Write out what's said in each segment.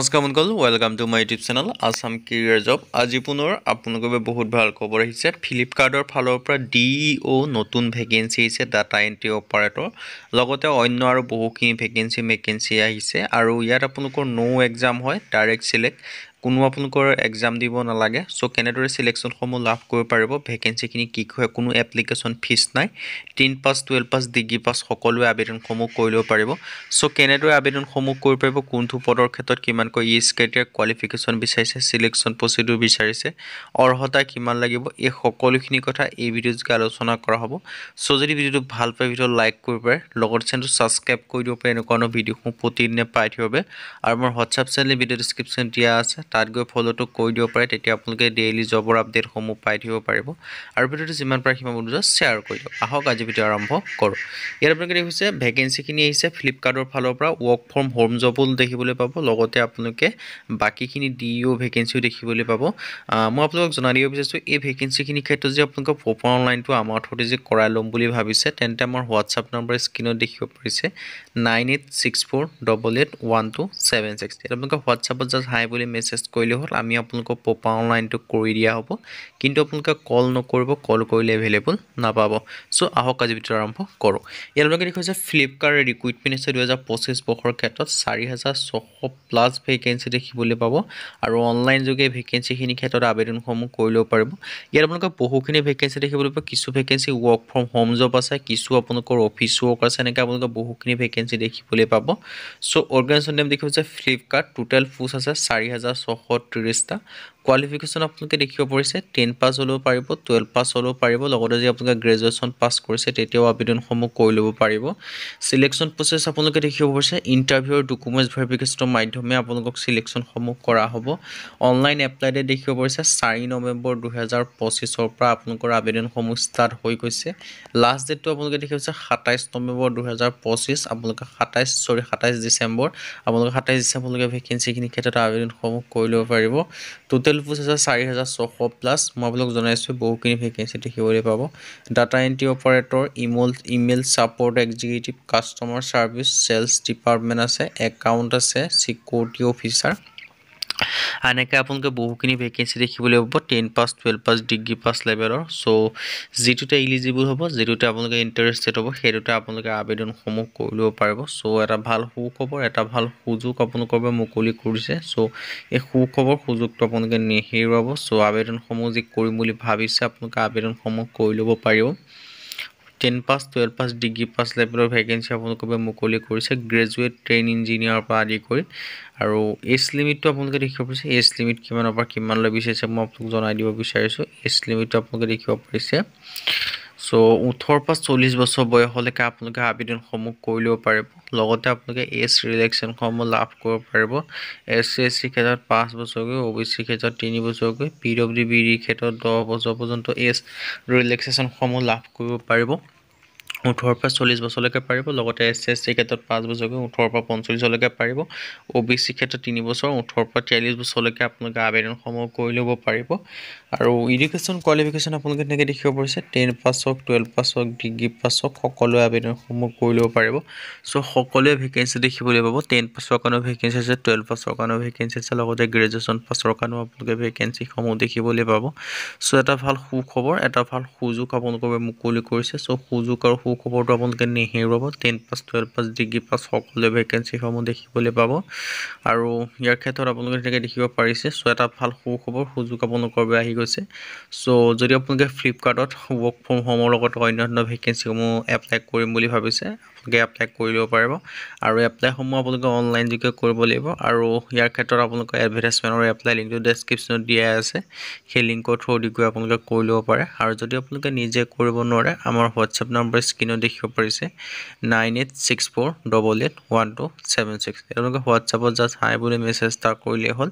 নমস্কাৰ বন্ধুসকল, welcome to my YouTube channel Assam career job. আজি পুনৰ আপোনালোকৰ বাবে বহুত ভাল খবৰ আহিছে। ফ্লিপকাৰ্টৰ ফালৰ পৰা DEO নতুন ভেকেঞ্চি আহিছে, ডাটা এণ্ট্ৰি অপাৰেটৰ। লগতে অন্য আৰু বহুখিনি ভেকেঞ্চি আহিছে আৰু ইয়াত আপোনালোকৰ নো এক্সাম হয়, ডাইৰেক্ট চিলেক্ট। কোনো আপোনালোকৰ এক্সাম দিব নালাগে। চ' কেনেদৰে চিলেকশ্যনসমূহ লাভ কৰিব পাৰিব, ভেকেঞ্চিখিনি কি হয়, কোনো এপ্লিকেশ্যন ফিজ নাই। 10 পাছ, 12 পাছ, ডিগ্ৰী পাছ সকলোৱে আবেদনসমূহ কৰি ল'ব পাৰিব। চ' কেনেদৰে আবেদনসমূহ কৰিব পাৰিব, কোনটো পদৰ ক্ষেত্ৰত কিমানকৈ ইজ ক্ৰাইটেৰিয়া কোৱালিফিকেশ্যন বিচাৰিছে, চিলেকশ্যন প্ৰচিডিউৰ বিচাৰিছে, অৰ্হতা কিমান লাগিব, এই সকলোখিনি কথা এই ভিডিঅ'যোগে আলোচনা কৰা হ'ব। চ' যদি ভিডিঅ'টো ভাল পায়, ভিডিঅ'টো লাইক কৰিব পাৰে, লগতে চেনেলটো ছাবস্ক্ৰাইব কৰি দিব পাৰে এনেকুৱা ধৰণৰ ভিডিঅ'সমূহ প্ৰতিদিনে পাই থাকিব বাবে। আৰু মোৰ হোৱাটছআপ চেনেল ভিডিঅ' ডিছক্ৰিপশ্যন দিয়া আছে, তাত গৈ ফ'ল'টো কৰি দিব পাৰে। তেতিয়া আপোনালোকে ডেইলি জবৰ আপডেটসমূহ পাই থাকিব পাৰিব। আৰু ভিডিঅ'টো যিমান পাৰে সিমান বন্ধুজন শ্বেয়াৰ কৰি দিয়ক। আহক আজি ভিডিঅ' আৰম্ভ কৰোঁ। ইয়াত আপোনালোকে দেখিছে ভেকেঞ্চিখিনি আহিছে ফ্লিপকাৰ্টৰ ফালৰ পৰা, ৱৰ্ক ফ্ৰম হোম জবো দেখিবলৈ পাব। লগতে আপোনালোকে বাকীখিনি DEO ভেকেঞ্চিও দেখিবলৈ পাব। মই আপোনালোকক জনাই দিব বিচাৰিছোঁ, এই ভেকেঞ্চিখিনিৰ ক্ষেত্ৰত যে আপোনালোকে প্ৰপাৰ অনলাইনটো আমাৰ থ্ৰুতে যে কৰাই ল'ম বুলি ভাবিছে, তেন্তে আমাৰ হোৱাটছআপ নম্বৰ স্ক্ৰীণত দেখিব পাৰিছে 9864881276। আপোনালোকে হোৱাটছআপত জাষ্ট হাই বুলি মেছেজ কৰিলে হ'ল, আমি আপোনালোকক প্ৰপাৰ অনলাইনটো কৰি দিয়া হ'ব। কিন্তু আপোনালোকে কল নকৰিব, কল কৰিলে এভেইলেবল নাপাব। চ' আহক আজি ভিডিঅ' আৰম্ভ কৰোঁ। ইয়াত আপোনালোকে দেখিছে ফ্লিপকাৰ্ট ৰিক্ৰুইটমেণ্ট আছে 2025 বৰ্ষৰ ক্ষেত্ৰত 4600+ ভেকেঞ্চি দেখিবলৈ পাব। আৰু অনলাইন যোগে ভেকেঞ্চিখিনিৰ ক্ষেত্ৰত আবেদনসমূহ কৰি ল'ব পাৰিব। ইয়াত আপোনালোকে বহুখিনি ভেকেঞ্চি দেখিবলৈ পাব। কিছু vacancy work from home job আছে, কিছু আপোনালোকৰ অফিচ ৱৰ্ক আছে, এনেকৈ আপোনালোকে বহুখিনি ভেকেঞ্চি দেখিবলৈ পাব। চ' অৰ্গেনাইজেশ্যন নেম দেখিব যে ফ্লিপকাৰ্ট। টোটেল পোষ্ট আছে 4630টা। কোৱালিফিকেশ্যন আপোনালোকে দেখিব পাৰিছে 10 পাছ হ'লেও পাৰিব, 12 পাছ হ'লেও পাৰিব। লগতে যদি আপোনালোকে গ্ৰেজুৱেশ্যন পাছ কৰিছে তেতিয়াও আবেদনসমূহ কৰি ল'ব পাৰিব। চিলেকশ্যন প্ৰচেছ আপোনালোকে দেখিব পাৰিছে ইণ্টাৰভিউ আৰু ডকুমেণ্টছ ভেৰিফিকেশ্যনৰ মাধ্যমে আপোনালোকক চিলেকশ্যনসমূহ কৰা হ'ব। অনলাইন এপ্লাই ডেট দেখিব পাৰিছে 4 নৱেম্বৰ 2025 পৰা আপোনালোকৰ আবেদনসমূহ ষ্টাৰ্ট হৈ গৈছে। লাষ্ট ডেটটো আপোনালোকে দেখিব পাৰিছে 27 নৱেম্বৰ 2025। আপোনালোকে 27 ডিচেম্বৰ আপোনালোকে 27 ডিচেম্বৰলৈকে ভেকেঞ্চিখিনিৰ ক্ষেত্ৰত আবেদনসমূহ কৰি ল'ব পাৰিব। টোটেল পোষ্ট আছে 4600+। মই আপোনালোক জনাইছোঁ বহুখিনি ভেকেঞ্চি দেখিবলৈ পাব। Data entry operator, email support executive, customer service, sales department আছে, একাউণ্ট আছে, চিকিউৰিটি অফিচাৰ, এনেকৈ আপোনালোকে বহুখিনি ভেকেঞ্চি দেখিবলৈ পাব। 10 পাছ, 12 পাছ, ডিগ্ৰী পাছ লেভেলৰ। চ' যিটোতে ইলিজিবল হ'ব, যিটোতে আপোনালোকে ইণ্টাৰেষ্টেড হ'ব, সেইটোতে আপোনালোকে আবেদনসমূহ কৰি ল'ব পাৰিব। চ' এটা ভাল সুখবৰ, এটা ভাল সুযোগ আপোনালোকৰ বাবে মুকলি কৰিছে। চ' এই সুযোগটো আপোনালোকে নেহেৰুৱাব। চ' আবেদনসমূহ যি কৰিম বুলি ভাবিছে, আপোনালোকে আবেদনসমূহ কৰি ল'ব পাৰিব। 10 পাছ, 12 পাছ, ডিগ্ৰী পাছ লেভেলৰ ভেকেঞ্চি আপোনালোকৰ বাবে মুকলি কৰিছে, গ্ৰেজুৱেট, ট্ৰেইন ইঞ্জিনিয়াৰৰ পৰা আদি কৰি। আৰু এজ লিমিটটো আপোনালোকে দেখিব পাৰিছে, এজ লিমিট কিমানৰ পৰা কিমানলৈ বিচাৰিছে মই আপোনালোক জনাই দিব বিচাৰিছোঁ। এজ লিমিটটো আপোনালোকে দেখিব পাৰিছে। চ' 18 পৰা 40 বছৰ বয়সলৈকে আপোনালোকে আবেদনসমূহ কৰি ল'ব পাৰিব। লগতে আপোনালোকে এজ ৰিলেক্সেশ্যনসমূহ লাভ কৰিব পাৰিব। SC SC ক্ষেত্ৰত 5 বছৰকৈ, OBC ক্ষেত্ৰত 3 বছৰকৈ, PWBD ক্ষেত্ৰত 10 বছৰ পৰ্যন্ত এজ ৰিলেক্সেশ্যনসমূহ লাভ কৰিব পাৰিব। 18 পৰা 40 বছৰলৈকে পাৰিব। লগতে SC SC ক্ষেত্ৰত 5 বছৰকৈ, 18 পৰা 45লৈকে পাৰিব। OBC ক্ষেত্ৰত 3 বছৰ, 18 পৰা 43 বছৰলৈকে আপোনালোকে আবেদনসমূহ কৰি ল'ব পাৰিব। আৰু এডুকেশ্যন কোৱালিফিকেশ্যন আপোনালোকে তেনেকৈ দেখিব পাৰিছে 10 পাছ হওক, 12 পাছ হওক, ডিগ্ৰী পাছ হওক, সকলোৱে আবেদনসমূহ কৰি ল'ব পাৰিব। চ' সকলোৱে ভেকেঞ্চি দেখিবলৈ পাব। 10 পাছৰ কাৰণেও ভেকেঞ্চি আছে, 12 পাছৰ কাৰণেও ভেকেঞ্চি আছে, লগতে গ্ৰেজুৱেশ্যন পাছৰ কাৰণেও আপোনালোকে ভেকেঞ্চিসমূহ দেখিবলৈ পাব। চ' এটা ভাল সুখবৰ, এটা ভাল সুযোগ আপোনালোকৰ বাবে মুকলি কৰিছে। চ' সুযোগ আৰু সুখবৰটো আপোনালোকে নেহেৰুৱাব। 10 পাছ, 12 পাছ, ডিগ্ৰী পাছ সকলোৱে ভেকেঞ্চিসমূহ দেখিবলৈ পাব। আৰু ইয়াৰ ক্ষেত্ৰত আপোনালোকে তেনেকৈ দেখিব পাৰিছে। চ' এটা ভাল সুখবৰ, সুযোগ আপোনালোকৰ বাবে আহি গৈছে। চ' যদি আপোনালোকে ফ্লিপকাৰ্টত ৱৰ্ক ফ্ৰম হোমৰ লগত অন্যান্য ভেকেঞ্চিসমূহ এপ্লাই কৰিম বুলি ভাবিছে, আপোনালোকে এপ্লাই কৰি ল'ব পাৰিব। আৰু এপ্লাইসমূহ আপোনালোকে অনলাইন যোগে কৰিব লাগিব। আৰু ইয়াৰ ক্ষেত্ৰত আপোনালোকে এডভাৰটাইজমেণ্টৰ এপ্লাই লিংকটো ডেছক্ৰিপশ্যনত দিয়া আছে, সেই লিংকৰ থ্ৰুদি গৈ আপোনালোকে কৰি ল'ব পাৰে। আৰু যদি আপোনালোকে নিজে কৰিব নোৱাৰে, আমাৰ হোৱাটছআপ নম্বৰ স্ক্ৰীণত দেখিব পাৰিছে 9864881276। আপোনালোকে হোৱাটছআপত জাষ্ট হাই বুলি মেছেজ এটা কৰিলে হ'ল,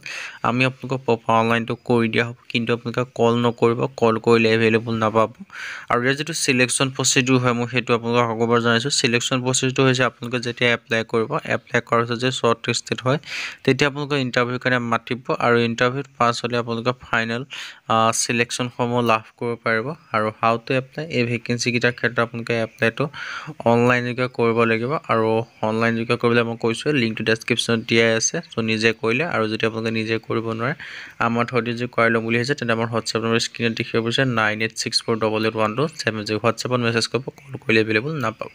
আমি আপোনালোকক প্ৰপাৰ অনলাইনটো কৰি দিয়া হ'ব। কিন্তু আপোনালোকে কল নকৰিব, কল কৰিলে এভেইলেবল নাপাব। আৰু ইয়াৰ যিটো চিলেকশ্যন প্ৰচিডিউৰ হয়, মই সেইটো আপোনালোকক আগৰবাৰ জনাইছোঁ। চিলেকশ্যন প্ৰচিডিউৰটো হৈছে আপোনালোকে যেতিয়া এপ্লাই কৰিব, এপ্লাই কৰাৰ পিছত যে শ্বৰ্ট লিষ্টেড হয়, তেতিয়া আপোনালোকে ইণ্টাৰভিউৰ কাৰণে মাতিব। আৰু ইণ্টাৰভিউত পাছ হ'লে আপোনালোকে ফাইনেল চিলেকশ্যনসমূহ লাভ কৰিব পাৰিব। আৰু হাউ টু এপ্লাই, এই ভেকেঞ্চিকেইটাৰ ক্ষেত্ৰত আপোনালোকে এপ্লাইটো অনলাইন যোগে কৰিব লাগিব আৰু অনলাইন যোগে কৰিবলৈ মই কৈছোঁ লিংকটো ডেছক্ৰিপশ্যনত দিয়াই আছে চ' নিজে কৰিলে আৰু যদি আপোনালোকে নিজে কৰিব নোৱাৰে আমাৰ থ্ৰুদি যদি কৰাই ল'ম বুলি ভাবিছে তেন্তে আমাৰ হোৱাটছএপ নম্বৰ স্ক্ৰীনত দেখিব পাৰিছে 9864881270 হোৱাটছএপত মেছেজ কৰিব কল কৰিলে এভেইলেবল নাপাব